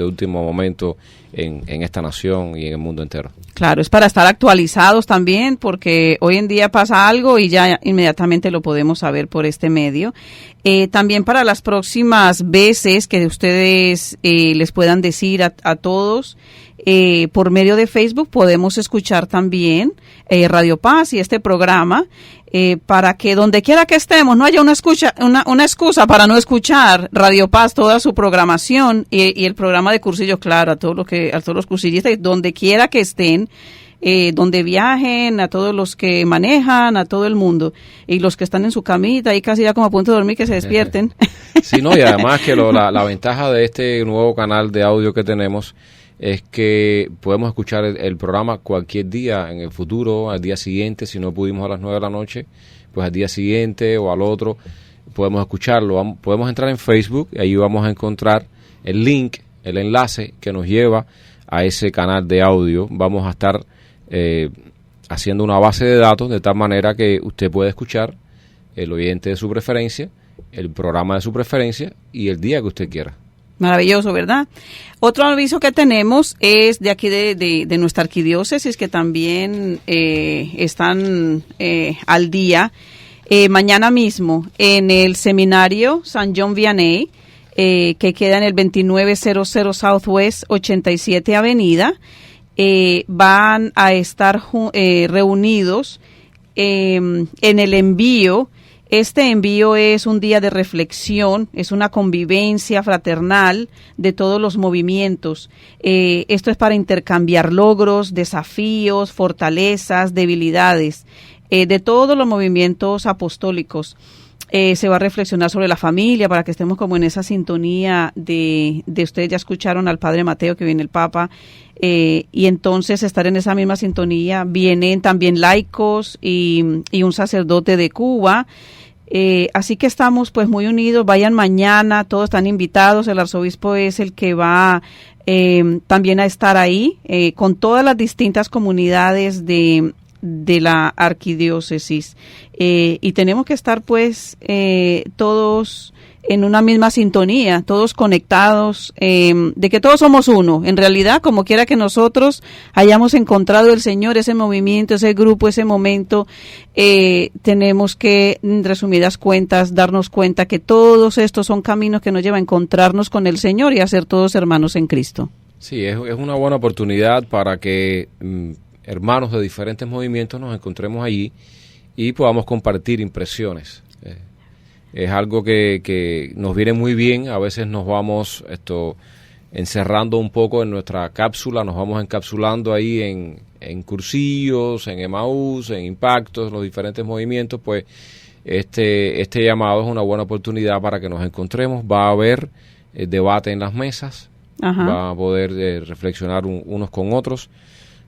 momento en esta nación y en el mundo entero. Claro, es para estar actualizados también, porque hoy en día pasa algo y ya inmediatamente lo podemos saber por este medio. También para las próximas veces que ustedes les puedan decir a todos, por medio de Facebook podemos escuchar también Radio Paz y este programa, para que donde quiera que estemos no haya una excusa para no escuchar Radio Paz, toda su programación y el programa de Cursillos, claro, a todos los cursillistas, donde quiera que estén, donde viajen, a todos los que manejan, a todo el mundo, y los que están en su camita y casi ya como a punto de dormir, que se despierten. Sí, no, y además que la ventaja de este nuevo canal de audio que tenemos es que podemos escuchar el programa cualquier día en el futuro, al día siguiente. Si no pudimos a las 9 de la noche, pues al día siguiente o al otro podemos escucharlo. Podemos entrar en Facebook y ahí vamos a encontrar el link, el enlace que nos lleva a ese canal de audio. Vamos a estar haciendo una base de datos de tal manera que usted puede escuchar el oyente de su preferencia, el programa de su preferencia y el día que usted quiera. Maravilloso, ¿verdad? Otro aviso que tenemos es de aquí de nuestra arquidiócesis, que también están al día. Mañana mismo en el seminario San John Vianney, que queda en el 2900 Southwest 87 Avenida, van a estar reunidos en el envío. Este envío es un día de reflexión, es una convivencia fraternal de todos los movimientos. Esto es para intercambiar logros, desafíos, fortalezas, debilidades de todos los movimientos apostólicos. Se va a reflexionar sobre la familia para que estemos como en esa sintonía de ustedes ya escucharon al Padre Mateo, que viene el Papa, y entonces estar en esa misma sintonía. Vienen también laicos y un sacerdote de Cuba. Así que estamos pues muy unidos. Vayan mañana, todos están invitados. El arzobispo es el que va también a estar ahí con todas las distintas comunidades de la arquidiócesis, y tenemos que estar pues todos en una misma sintonía, todos conectados, de que todos somos uno. En realidad, como quiera que nosotros hayamos encontrado el Señor, ese movimiento, ese grupo, ese momento, tenemos que, en resumidas cuentas, darnos cuenta que todos estos son caminos que nos llevan a encontrarnos con el Señor y a ser todos hermanos en Cristo. Sí, es una buena oportunidad para que hermanos de diferentes movimientos nos encontremos allí y podamos compartir impresiones. Es algo que nos viene muy bien. A veces nos vamos encerrando un poco en nuestra cápsula, nos vamos encapsulando ahí en cursillos, en Emaús, en impactos, los diferentes movimientos. Pues este llamado es una buena oportunidad para que nos encontremos. Va a haber debate en las mesas. Ajá. Va a poder reflexionar unos con otros,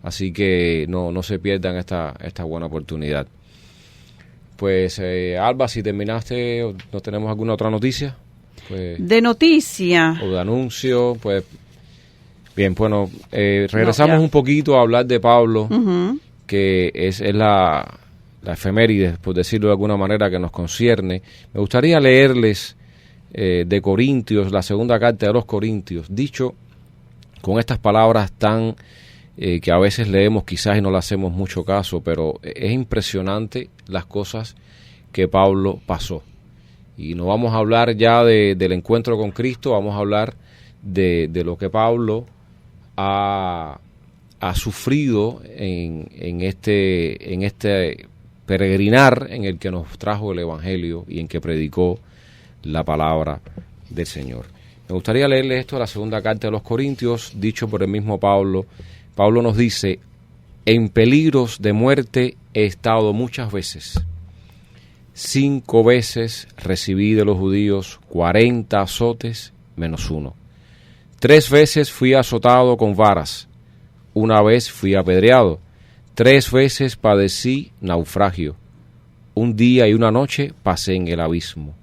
así que no se pierdan esta buena oportunidad. Pues Alba, si terminaste, ¿no tenemos alguna otra noticia? Pues, de noticia. O de anuncio, pues bien, bueno, regresamos un poquito a hablar de Pablo, uh-huh, que es la efeméride, por decirlo de alguna manera, que nos concierne. Me gustaría leerles de Corintios, la segunda carta de los Corintios, dicho con estas palabras tan que a veces leemos quizás y no le hacemos mucho caso, pero es impresionante las cosas que Pablo pasó. Y no vamos a hablar ya del encuentro con Cristo, vamos a hablar de lo que Pablo ha sufrido en este peregrinar en el que nos trajo el Evangelio y en que predicó la palabra del Señor. Me gustaría leerle esto de la segunda carta de los Corintios, dicho por el mismo Pablo. Pablo nos dice: en peligros de muerte he estado muchas veces. 5 veces recibí de los judíos 40 azotes menos 1. 3 veces fui azotado con varas. 1 vez fui apedreado. 3 veces padecí naufragio. 1 día y 1 noche pasé en el abismo.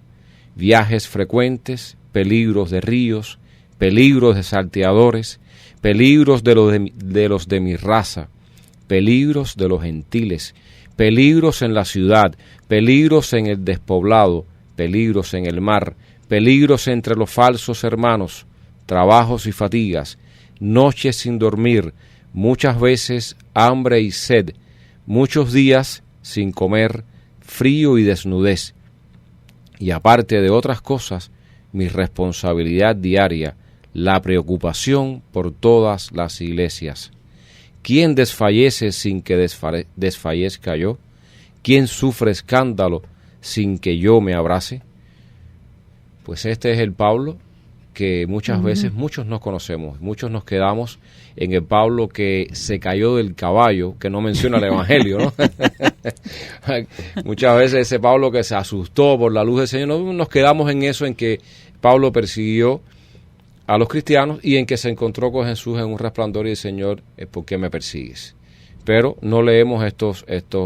Viajes frecuentes, peligros de ríos, peligros de salteadores, peligros de los de mi raza, peligros de los gentiles, peligros en la ciudad, peligros en el despoblado, peligros en el mar, peligros entre los falsos hermanos, trabajos y fatigas, noches sin dormir, muchas veces hambre y sed, muchos días sin comer, frío y desnudez. Y aparte de otras cosas, mi responsabilidad diaria, la preocupación por todas las iglesias. ¿Quién desfallece sin que desfallezca yo? ¿Quién sufre escándalo sin que yo me abrace? Pues este es el Pablo que muchas veces muchos no conocemos, muchos nos quedamos en el Pablo que se cayó del caballo, que no menciona el Evangelio, ¿no? Muchas veces ese Pablo que se asustó por la luz del Señor, nos quedamos en eso, en que Pablo persiguió a los cristianos y en que se encontró con Jesús en un resplandor y el Señor, ¿por qué me persigues? Pero no leemos estos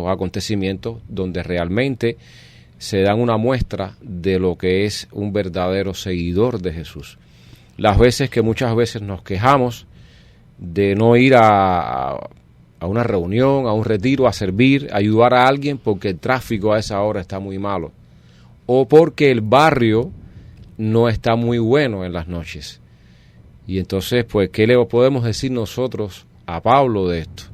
acontecimientos donde realmente se dan una muestra de lo que es un verdadero seguidor de Jesús. Las veces que muchas veces nos quejamos de no ir a una reunión, a un retiro, a servir, a ayudar a alguien porque el tráfico a esa hora está muy malo o porque el barrio no está muy bueno en las noches. Y entonces, pues, ¿qué le podemos decir nosotros a Pablo de esto?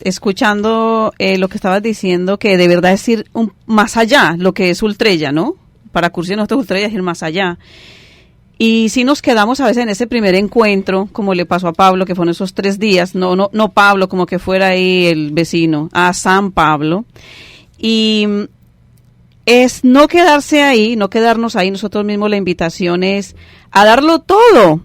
Escuchando lo que estabas diciendo, que de verdad es ir más allá, lo que es Ultrella, ¿no? Para Cursillos nosotros Ultrella es ir más allá. Y si nos quedamos a veces en ese primer encuentro, como le pasó a Pablo, que fueron esos 3 días, no Pablo como que fuera ahí el vecino, a San Pablo. Y es no quedarse ahí, no quedarnos ahí nosotros mismos. La invitación es a darlo todo.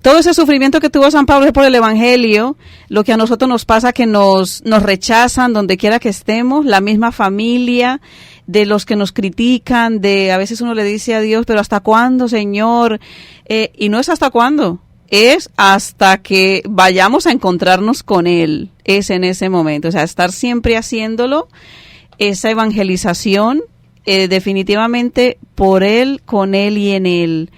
Todo ese sufrimiento que tuvo San Pablo es por el Evangelio. Lo que a nosotros nos pasa, que nos rechazan donde quiera que estemos, la misma familia, de los que nos critican, a veces uno le dice a Dios, pero ¿hasta cuándo, Señor? Y no es hasta cuándo, es hasta que vayamos a encontrarnos con Él, es en ese momento. O sea, estar siempre haciéndolo, esa evangelización, definitivamente por Él, con Él y en Él.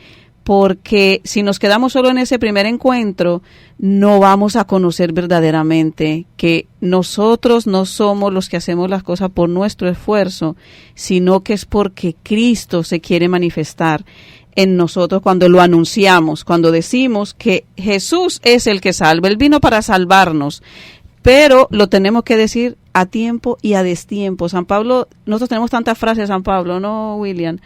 Porque si nos quedamos solo en ese primer encuentro, no vamos a conocer verdaderamente que nosotros no somos los que hacemos las cosas por nuestro esfuerzo, sino que es porque Cristo se quiere manifestar en nosotros cuando lo anunciamos, cuando decimos que Jesús es el que salva. Él vino para salvarnos, pero lo tenemos que decir a tiempo y a destiempo. San Pablo, nosotros tenemos tantas frases de San Pablo, ¿no, William?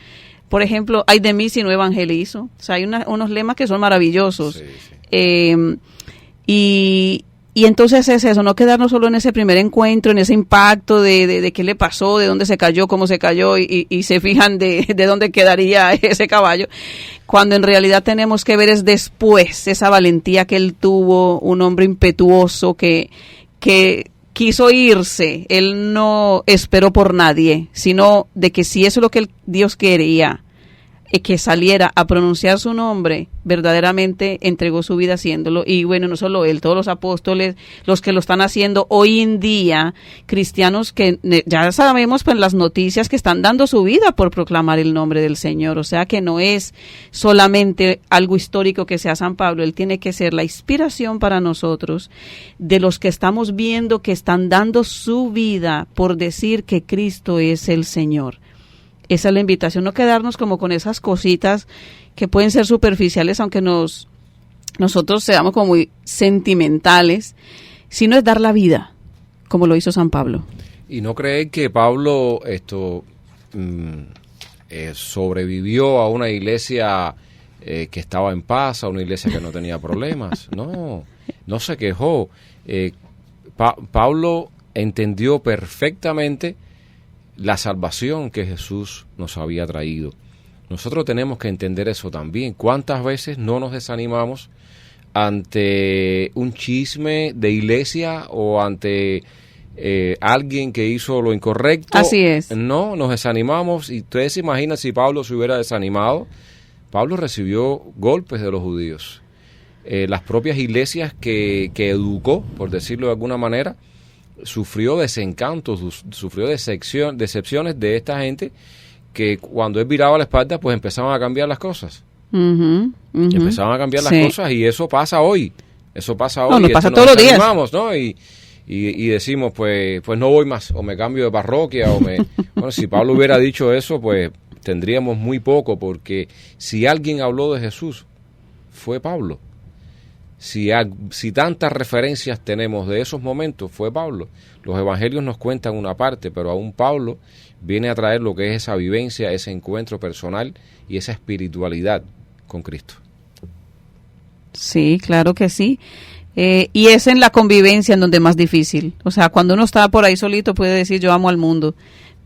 Por ejemplo, ay de mí si no evangelizo. O sea, hay unos lemas que son maravillosos. Sí. Y entonces es eso, no quedarnos solo en ese primer encuentro, en ese impacto de qué le pasó, de dónde se cayó, cómo se cayó, y se fijan de dónde quedaría ese caballo, cuando en realidad tenemos que ver es después esa valentía que él tuvo, un hombre impetuoso que quiso irse, él no esperó por nadie, sino de que si eso es lo que Dios quería, que saliera a pronunciar su nombre, verdaderamente entregó su vida haciéndolo. Y bueno, no solo él, todos los apóstoles, los que lo están haciendo hoy en día, cristianos que ya sabemos pues las noticias que están dando su vida por proclamar el nombre del Señor. O sea que no es solamente algo histórico que sea San Pablo, él tiene que ser la inspiración para nosotros, de los que estamos viendo que están dando su vida por decir que Cristo es el Señor. Esa es la invitación, no quedarnos como con esas cositas que pueden ser superficiales, aunque nosotros seamos como muy sentimentales, sino es dar la vida, como lo hizo San Pablo. Y no creer que Pablo sobrevivió a una iglesia que estaba en paz, a una iglesia que no tenía problemas. No se quejó. Pablo entendió perfectamente la salvación que Jesús nos había traído. Nosotros tenemos que entender eso también. ¿Cuántas veces no nos desanimamos ante un chisme de iglesia o ante alguien que hizo lo incorrecto? Así es. No, nos desanimamos. Y ustedes se imaginan si Pablo se hubiera desanimado. Pablo recibió golpes de los judíos. Las propias iglesias que educó, por decirlo de alguna manera, sufrió desencantos, sufrió decepciones de esta gente que cuando él viraba la espalda pues empezaban a cambiar las cosas. Empezaban a cambiar las cosas, y eso pasa hoy. Eso pasa hoy. Nos pasa todos los días. ¿No? Y decimos pues no voy más, o me cambio de parroquia, bueno, si Pablo hubiera dicho eso, pues tendríamos muy poco, porque si alguien habló de Jesús fue Pablo. Si tantas referencias tenemos de esos momentos, fue Pablo. Los evangelios nos cuentan una parte, pero aún Pablo viene a traer lo que es esa vivencia, ese encuentro personal y esa espiritualidad con Cristo. Sí, claro que sí. Y es en la convivencia en donde es más difícil. O sea, cuando uno está por ahí solito puede decir yo amo al mundo,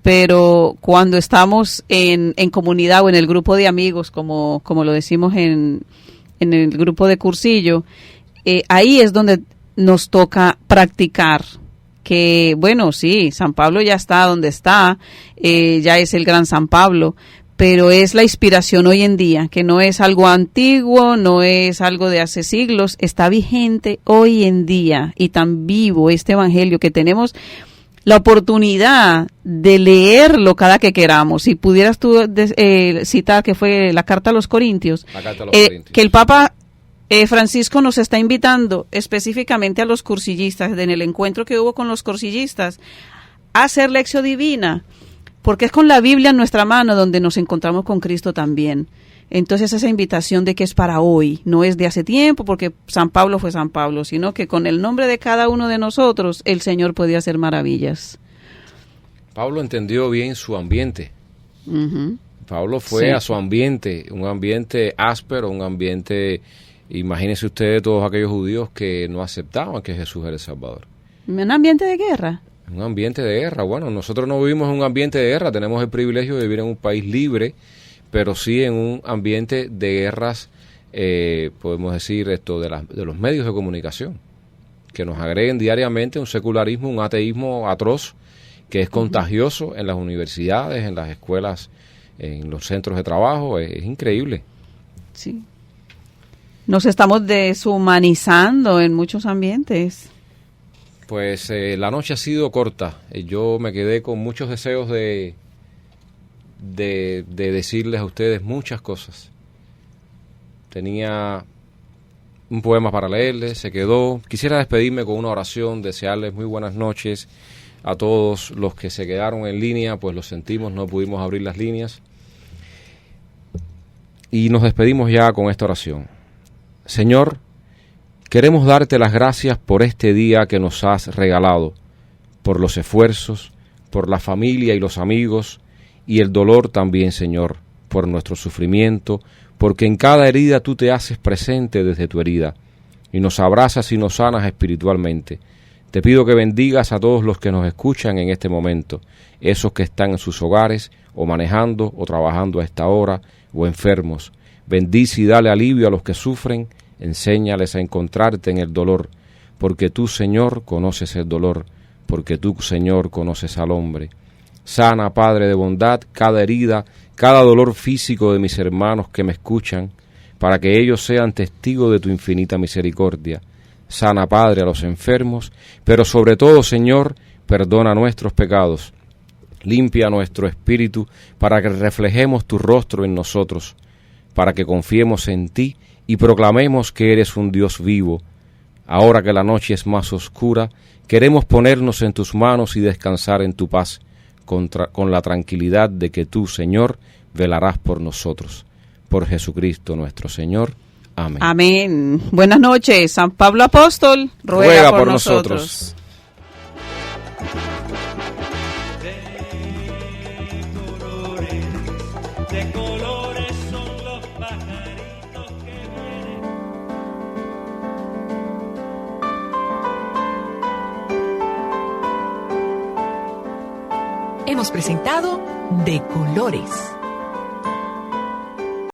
pero cuando estamos en comunidad o en el grupo de amigos, como lo decimos en el grupo de cursillo, ahí es donde nos toca practicar, que bueno, sí, San Pablo ya está donde está, ya es el gran San Pablo, pero es la inspiración hoy en día, que no es algo antiguo, no es algo de hace siglos, está vigente hoy en día y tan vivo este evangelio que tenemos la oportunidad de leerlo cada que queramos. Si pudieras tú citar que fue la carta a los Corintios, que el Papa Francisco nos está invitando específicamente a los cursillistas, en el encuentro que hubo con los cursillistas, a hacer lección divina, porque es con la Biblia en nuestra mano donde nos encontramos con Cristo también. Entonces esa invitación de que es para hoy, no es de hace tiempo, porque San Pablo fue San Pablo, sino que con el nombre de cada uno de nosotros, el Señor podía hacer maravillas. Pablo entendió bien su ambiente. Pablo fue a su ambiente, un ambiente áspero, un ambiente, imagínense ustedes todos aquellos judíos que no aceptaban que Jesús era el Salvador. Un ambiente de guerra. Un ambiente de guerra. Bueno, nosotros no vivimos en un ambiente de guerra, tenemos el privilegio de vivir en un país libre, pero sí en un ambiente de guerras, podemos decir esto, de los medios de comunicación, que nos agreguen diariamente un secularismo, un ateísmo atroz, que es contagioso en las universidades, en las escuelas, en los centros de trabajo. Es increíble. Sí. Nos estamos deshumanizando en muchos ambientes. Pues la noche ha sido corta. Yo me quedé con muchos deseos de decirles a ustedes muchas cosas. Tenía un poema para leerles, se quedó. Quisiera despedirme con una oración, desearles muy buenas noches a todos los que se quedaron en línea, pues lo sentimos, no pudimos abrir las líneas. Y nos despedimos ya con esta oración. Señor, queremos darte las gracias por este día que nos has regalado, por los esfuerzos, por la familia y los amigos, y el dolor también, Señor, por nuestro sufrimiento, porque en cada herida tú te haces presente desde tu herida, y nos abrazas y nos sanas espiritualmente. Te pido que bendigas a todos los que nos escuchan en este momento, esos que están en sus hogares, o manejando, o trabajando a esta hora, o enfermos. Bendice y dale alivio a los que sufren, enséñales a encontrarte en el dolor, porque tú, Señor, conoces el dolor, porque tú, Señor, conoces al hombre. Sana, Padre de bondad, cada herida, cada dolor físico de mis hermanos que me escuchan, para que ellos sean testigos de tu infinita misericordia. Sana, Padre, a los enfermos, pero sobre todo, Señor, perdona nuestros pecados. Limpia nuestro espíritu para que reflejemos tu rostro en nosotros, para que confiemos en ti y proclamemos que eres un Dios vivo. Ahora que la noche es más oscura, queremos ponernos en tus manos y descansar en tu paz, con la tranquilidad de que tú, Señor, velarás por nosotros. Por Jesucristo nuestro Señor. Amén. Amén. Buenas noches. San Pablo Apóstol, ruega por nosotros. De colores son los pajaritos que Hemos presentado De Colores.